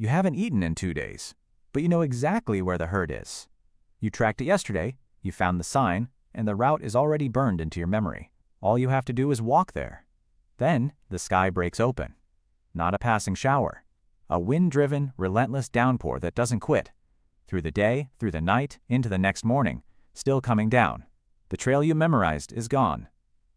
You haven't eaten in 2 days, but you know exactly where the herd is. You tracked it yesterday, you found the sign, and the route is already burned into your memory. All you have to do is walk there. Then, the sky breaks open. Not a passing shower. A wind-driven, relentless downpour that doesn't quit. Through the day, through the night, into the next morning, still coming down. The trail you memorized is gone.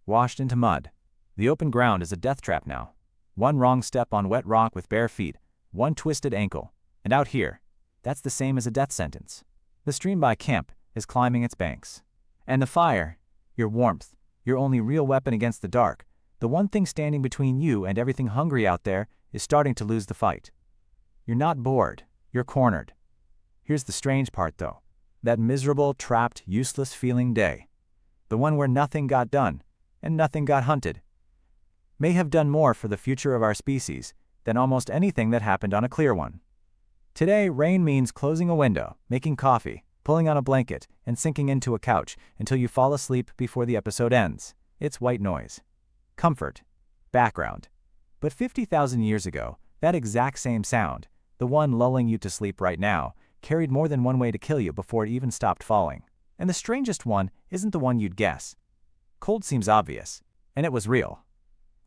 Washed into mud. The open ground is a death trap now. One wrong step on wet rock with bare feet, one twisted ankle, and out here, that's the same as a death sentence. The stream by camp is climbing its banks. And the fire, your warmth, your only real weapon against the dark, the one thing standing between you and everything hungry out there, is starting to lose the fight. You're not bored, you're cornered. Here's the strange part though. That miserable, trapped, useless feeling day. The one where nothing got done, and nothing got hunted. May have done more for the future of our species than almost anything that happened on a clear one. Today, rain means closing a window, making coffee, pulling on a blanket, and sinking into a couch until you fall asleep before the episode ends. It's white noise. Comfort. Background. But 50,000 years ago, that exact same sound, the one lulling you to sleep right now, carried more than one way to kill you before it even stopped falling. And the strangest one isn't the one you'd guess. Cold seems obvious, and it was real.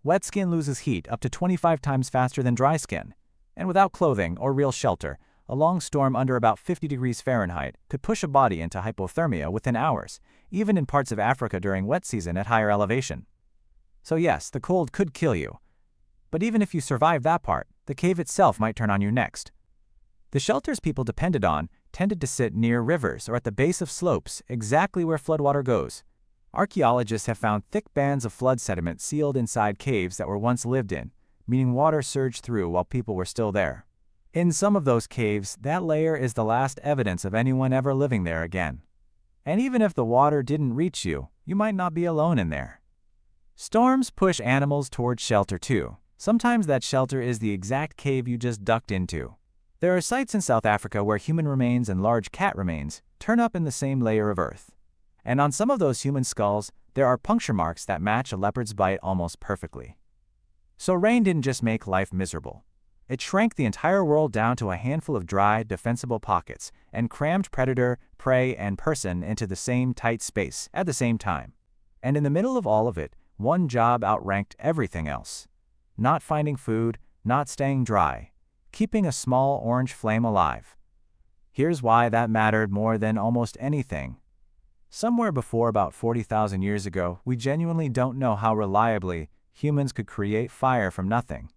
Wet skin loses heat up to 25 times faster than dry skin, and without clothing or real shelter, a long storm under about 50 degrees Fahrenheit could push a body into hypothermia within hours, even in parts of Africa during wet season at higher elevation. So yes, the cold could kill you. But even if you survive that part, the cave itself might turn on you next. The shelters people depended on tended to sit near rivers or at the base of slopes, exactly where floodwater goes. Archaeologists have found thick bands of flood sediment sealed inside caves that were once lived in, meaning water surged through while people were still there. In some of those caves, that layer is the last evidence of anyone ever living there again. And even if the water didn't reach you, you might not be alone in there. Storms push animals towards shelter too. Sometimes that shelter is the exact cave you just ducked into. There are sites in South Africa where human remains and large cat remains turn up in the same layer of earth. And on some of those human skulls, there are puncture marks that match a leopard's bite almost perfectly. So rain didn't just make life miserable. It shrank the entire world down to a handful of dry, defensible pockets and crammed predator, prey, and person into the same tight space at the same time. And in the middle of all of it, one job outranked everything else. Not finding food, not staying dry, keeping a small orange flame alive. Here's why that mattered more than almost anything. Somewhere before about 40,000 years ago, we genuinely don't know how reliably humans could create fire from nothing.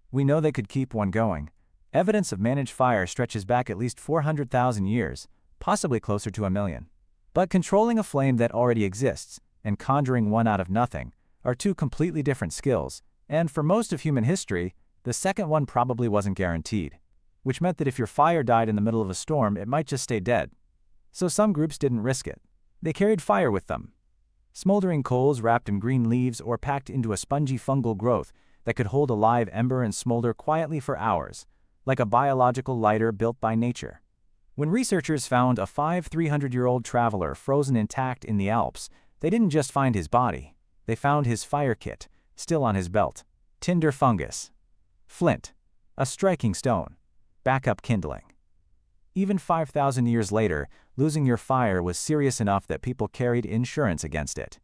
We know they could keep one going. Evidence of managed fire stretches back at least 400,000 years, possibly closer to 1 million. But controlling a flame that already exists and conjuring one out of nothing are two completely different skills, and for most of human history, the second one probably wasn't guaranteed, which meant that if your fire died in the middle of a storm, it might just stay dead. So some groups didn't risk it. They carried fire with them. Smoldering coals wrapped in green leaves or packed into a spongy fungal growth that could hold a live ember and smolder quietly for hours, like a biological lighter built by nature. When researchers found a 300-year-old traveler frozen intact in the Alps, they didn't just find his body. They found his fire kit, still on his belt. Tinder fungus. Flint. A striking stone. Backup kindling. Even 5,000 years later, losing your fire was serious enough that people carried insurance against it.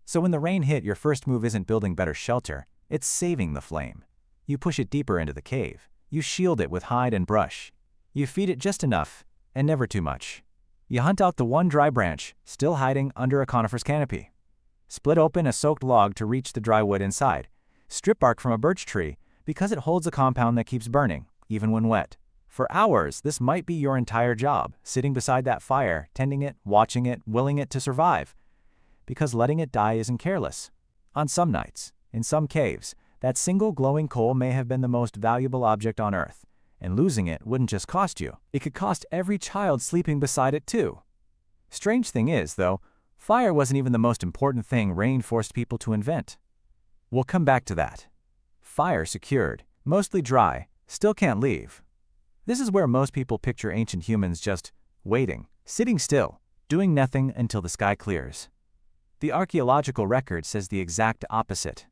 So when the rain hit, your first move isn't building better shelter, it's saving the flame. You push it deeper into the cave. You shield it with hide and brush. You feed it just enough, and never too much. You hunt out the one dry branch, still hiding under a conifer's canopy. Split open a soaked log to reach the dry wood inside. Strip bark from a birch tree, because it holds a compound that keeps burning, even when wet. For hours, this might be your entire job, sitting beside that fire, tending it, watching it, willing it to survive. Because letting it die isn't careless. On some nights, in some caves, that single glowing coal may have been the most valuable object on Earth, and losing it wouldn't just cost you, it could cost every child sleeping beside it too. Strange thing is, though, fire wasn't even the most important thing rain forced people to invent. We'll come back to that. Fire secured, mostly dry, still can't leave. This is where most people picture ancient humans just waiting, sitting still, doing nothing until the sky clears. The archaeological record says the exact opposite.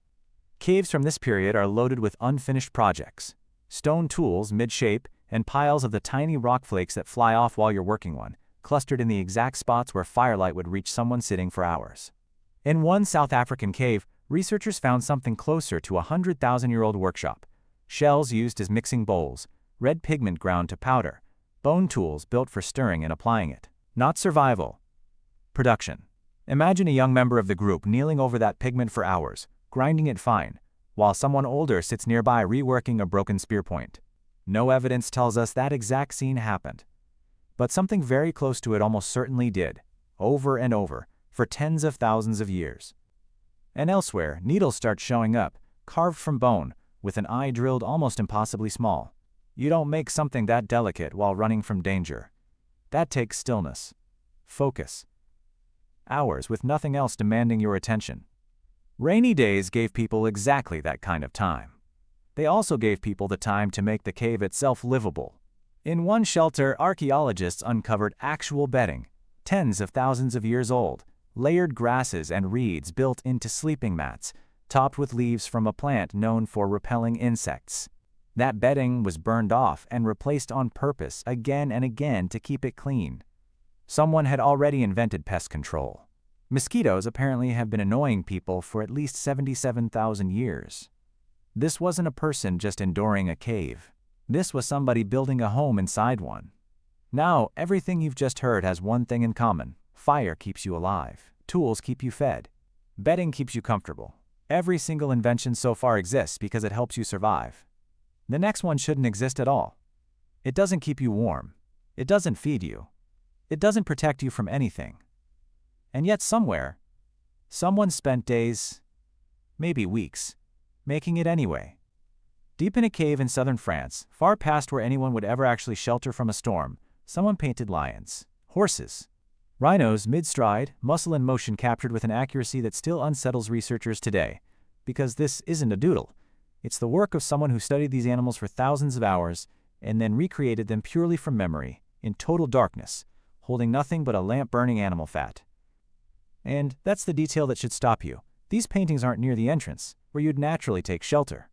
Caves from this period are loaded with unfinished projects. Stone tools mid-shape, and piles of the tiny rock flakes that fly off while you're working one, clustered in the exact spots where firelight would reach someone sitting for hours. In one South African cave, researchers found something closer to a 100,000-year-old workshop. Shells used as mixing bowls, red pigment ground to powder, bone tools built for stirring and applying it. Not survival. Production. Imagine a young member of the group kneeling over that pigment for hours, grinding it fine, while someone older sits nearby reworking a broken spear point. No evidence tells us that exact scene happened. But something very close to it almost certainly did, over and over, for tens of thousands of years. And elsewhere, needles start showing up, carved from bone, with an eye drilled almost impossibly small. You don't make something that delicate while running from danger. That takes stillness. Focus. Hours with nothing else demanding your attention. Rainy days gave people exactly that kind of time. They also gave people the time to make the cave itself livable. In one shelter, archaeologists uncovered actual bedding, tens of thousands of years old, layered grasses and reeds built into sleeping mats, topped with leaves from a plant known for repelling insects. That bedding was burned off and replaced on purpose again and again to keep it clean. Someone had already invented pest control. Mosquitoes apparently have been annoying people for at least 77,000 years. This wasn't a person just enduring a cave. This was somebody building a home inside one. Now, everything you've just heard has one thing in common. Fire keeps you alive. Tools keep you fed. Bedding keeps you comfortable. Every single invention so far exists because it helps you survive. The next one shouldn't exist at all. It doesn't keep you warm. It doesn't feed you. It doesn't protect you from anything. And yet somewhere, someone spent days, maybe weeks, making it anyway. Deep in a cave in southern France, far past where anyone would ever actually shelter from a storm, someone painted lions, horses, rhinos mid-stride, muscle and motion captured with an accuracy that still unsettles researchers today. Because this isn't a doodle. It's the work of someone who studied these animals for thousands of hours and then recreated them purely from memory, in total darkness, holding nothing but a lamp-burning animal fat. And that's the detail that should stop you. These paintings aren't near the entrance, where you'd naturally take shelter.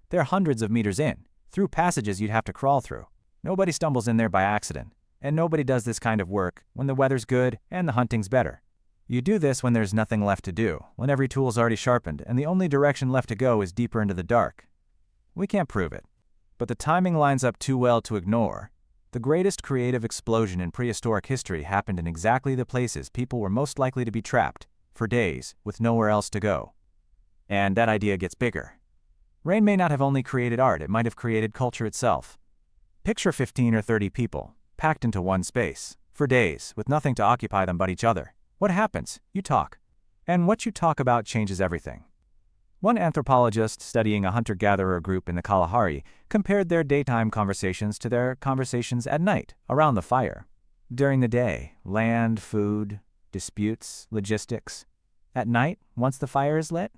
They're hundreds of meters in, through passages you'd have to crawl through. Nobody stumbles in there by accident, and nobody does this kind of work when the weather's good and the hunting's better. You do this when there's nothing left to do, when every tool's already sharpened and the only direction left to go is deeper into the dark. We can't prove it, but the timing lines up too well to ignore. The greatest creative explosion in prehistoric history happened in exactly the places people were most likely to be trapped, for days, with nowhere else to go. And that idea gets bigger. Rain may not have only created art, it might have created culture itself. Picture 15 or 30 people, packed into one space, for days, with nothing to occupy them but each other. What happens? You talk. And what you talk about changes everything. One anthropologist studying a hunter-gatherer group in the Kalahari compared their daytime conversations to their conversations at night, around the fire. During the day, land, food, disputes, logistics. At night, once the fire is lit,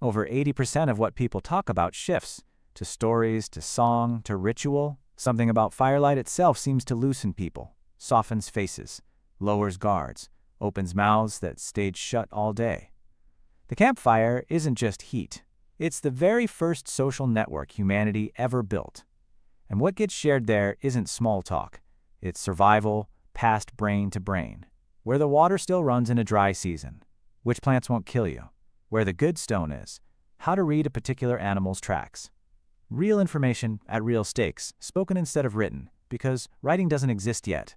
over 80% of what people talk about shifts, to stories, to song, to ritual. Something about firelight itself seems to loosen people, softens faces, lowers guards, opens mouths that stayed shut all day. The campfire isn't just heat. It's the very first social network humanity ever built. And what gets shared there isn't small talk. It's survival, passed brain to brain. Where the water still runs in a dry season. Which plants won't kill you. Where the good stone is. How to read a particular animal's tracks. Real information at real stakes, spoken instead of written, because writing doesn't exist yet.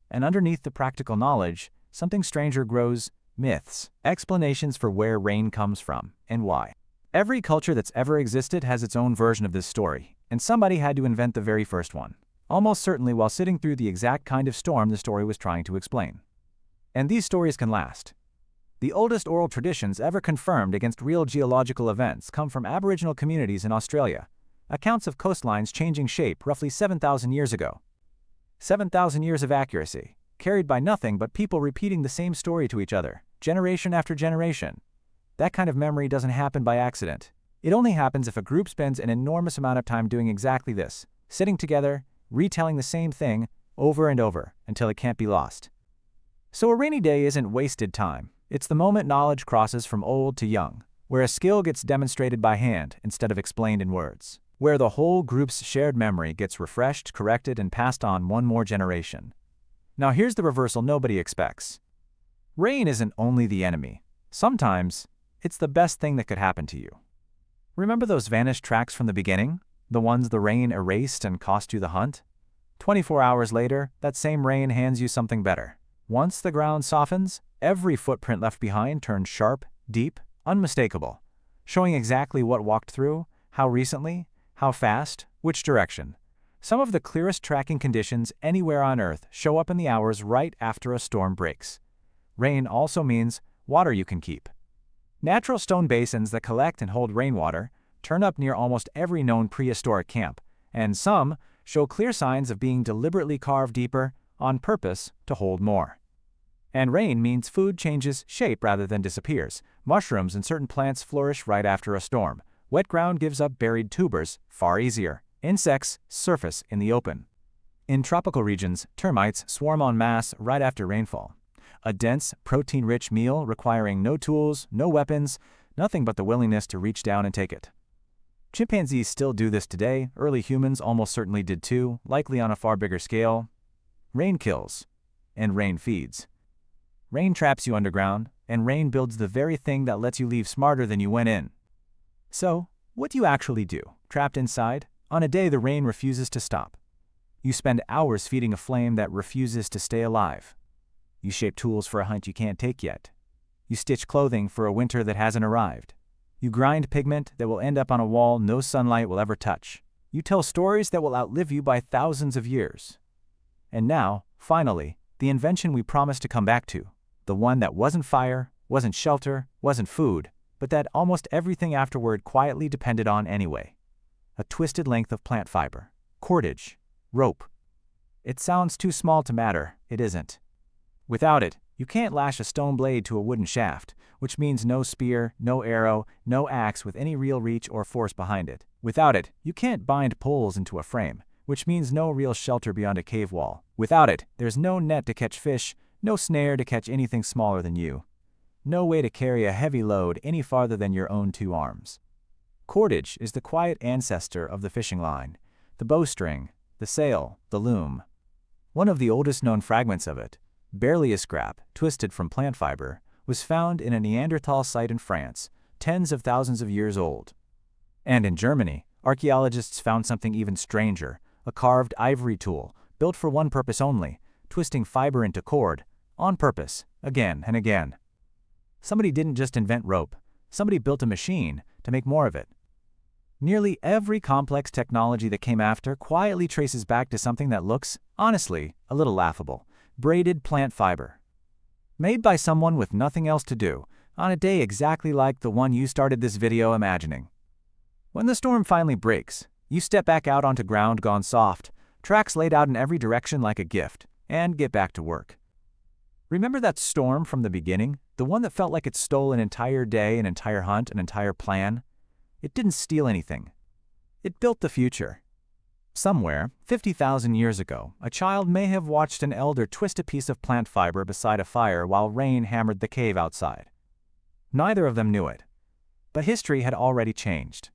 And underneath the practical knowledge, something stranger grows: myths, explanations for where rain comes from and why. Every culture that's ever existed has its own version of this story, and somebody had to invent the very first one, almost certainly while sitting through the exact kind of storm the story was trying to explain. And these stories can last. The oldest oral traditions ever confirmed against real geological events come from Aboriginal communities in Australia, accounts of coastlines changing shape roughly 7,000 years ago. 7,000 years of accuracy, carried by nothing but people repeating the same story to each other, generation after generation. That kind of memory doesn't happen by accident. It only happens if a group spends an enormous amount of time doing exactly this, sitting together, retelling the same thing over and over until it can't be lost. So a rainy day isn't wasted time. It's the moment knowledge crosses from old to young, where a skill gets demonstrated by hand instead of explained in words. where the whole group's shared memory gets refreshed, corrected, and passed on one more generation. Now here's the reversal nobody expects. Rain isn't only the enemy. Sometimes, it's the best thing that could happen to you. Remember those vanished tracks from the beginning? The ones the rain erased and cost you the hunt? 24 hours later, that same rain hands you something better. Once the ground softens, every footprint left behind turns sharp, deep, unmistakable, showing exactly what walked through, how recently, how fast, which direction. Some of the clearest tracking conditions anywhere on Earth show up in the hours right after a storm breaks. Rain also means water you can keep. Natural stone basins that collect and hold rainwater turn up near almost every known prehistoric camp, and some show clear signs of being deliberately carved deeper on purpose to hold more. And rain means food changes shape rather than disappears. Mushrooms and certain plants flourish right after a storm. Wet ground gives up buried tubers far easier. Insects surface in the open. In tropical regions, termites swarm en masse right after rainfall. A dense, protein-rich meal requiring no tools, no weapons, nothing but the willingness to reach down and take it. Chimpanzees still do this today. Early humans almost certainly did too, likely on a far bigger scale. Rain kills, and rain feeds. Rain traps you underground, and rain builds the very thing that lets you leave smarter than you went in. So, what do you actually do, trapped inside, on a day the rain refuses to stop? You spend hours feeding a flame that refuses to stay alive. You shape tools for a hunt you can't take yet. You stitch clothing for a winter that hasn't arrived. You grind pigment that will end up on a wall no sunlight will ever touch. You tell stories that will outlive you by thousands of years. And now, finally, the invention we promised to come back to. The one that wasn't fire, wasn't shelter, wasn't food, but that almost everything afterward quietly depended on anyway. A twisted length of plant fiber. Cordage. Rope. It sounds too small to matter, it isn't. Without it, you can't lash a stone blade to a wooden shaft, which means no spear, no arrow, no axe with any real reach or force behind it. Without it, you can't bind poles into a frame, which means no real shelter beyond a cave wall. Without it, there's no net to catch fish, no snare to catch anything smaller than you. No way to carry a heavy load any farther than your own 2 arms. Cordage is the quiet ancestor of the fishing line, the bowstring, the sail, the loom. One of the oldest known fragments of it, barely a scrap, twisted from plant fiber, was found in a Neanderthal site in France, tens of thousands of years old. And in Germany, archaeologists found something even stranger, a carved ivory tool, built for one purpose only, twisting fiber into cord, on purpose, again and again. Somebody didn't just invent rope, somebody built a machine to make more of it. Nearly every complex technology that came after quietly traces back to something that looks, honestly, a little laughable: braided plant fiber. Made by someone with nothing else to do, on a day exactly like the one you started this video imagining. When the storm finally breaks, you step back out onto ground gone soft, tracks laid out in every direction like a gift, and get back to work. Remember that storm from the beginning? The one that felt like it stole an entire day, an entire hunt, an entire plan? It didn't steal anything. It built the future. Somewhere, 50,000 years ago, a child may have watched an elder twist a piece of plant fiber beside a fire while rain hammered the cave outside. Neither of them knew it. But history had already changed.